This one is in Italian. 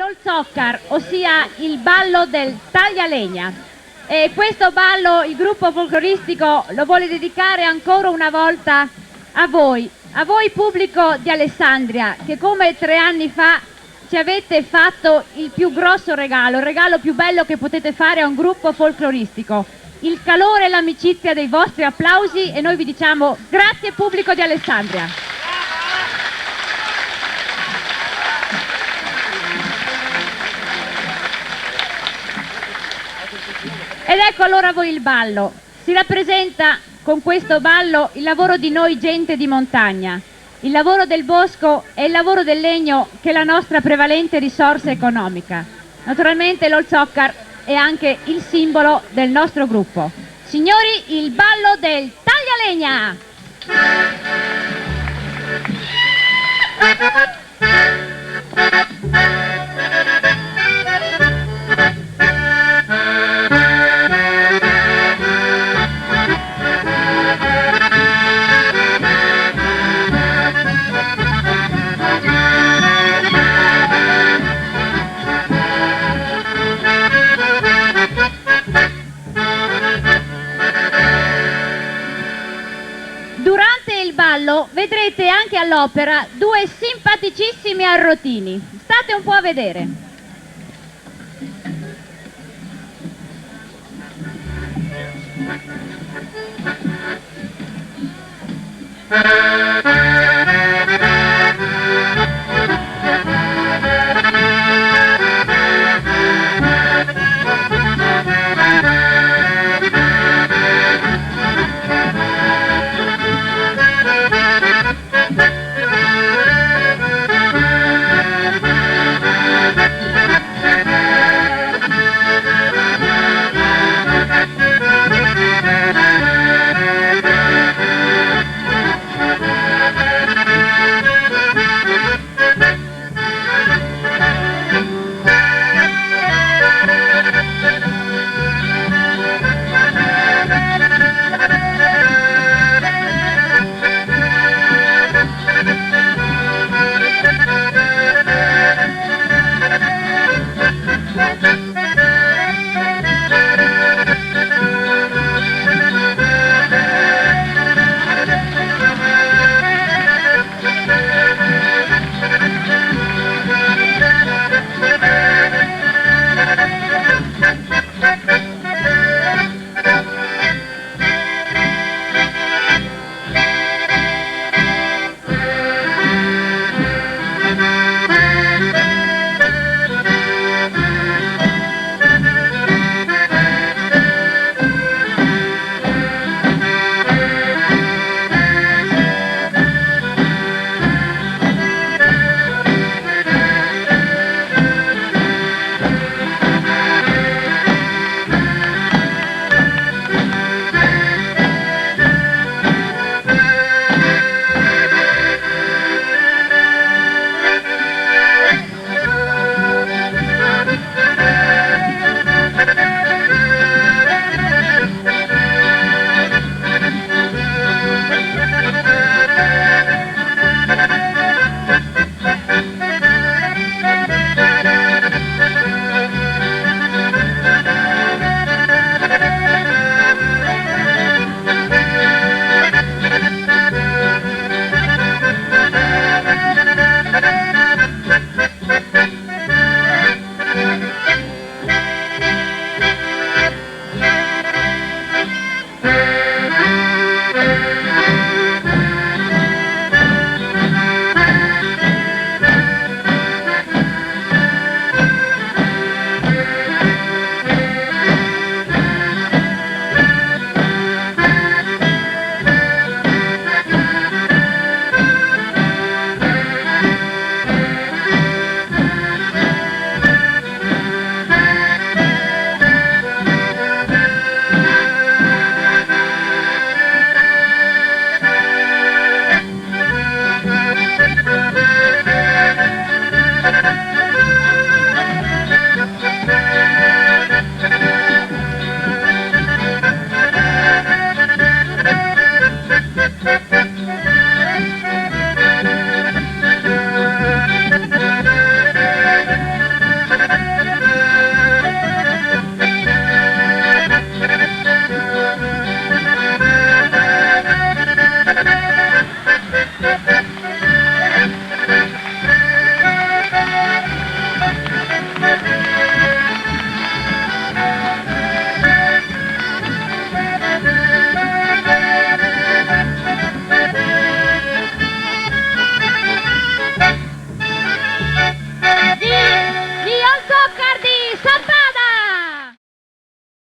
l'Olzokkar, ossia il ballo del taglialegna. E questo ballo il gruppo folcloristico lo vuole dedicare ancora una volta a voi pubblico di Alessandria, che come 3 anni fa ci avete fatto il più grosso regalo, il regalo più bello che potete fare a un gruppo folcloristico, il calore e l'amicizia dei vostri applausi, e noi vi diciamo grazie pubblico di Alessandria. Ed ecco allora voi il ballo. Si rappresenta con questo ballo il lavoro di noi gente di montagna, il lavoro del bosco e il lavoro del legno, che è la nostra prevalente risorsa economica. Naturalmente l'Olzokkar è anche il simbolo del nostro gruppo. Signori, il ballo del taglialegna! Durante il ballo vedrete anche all'opera 2 simpaticissimi arrotini. State un po' a vedere.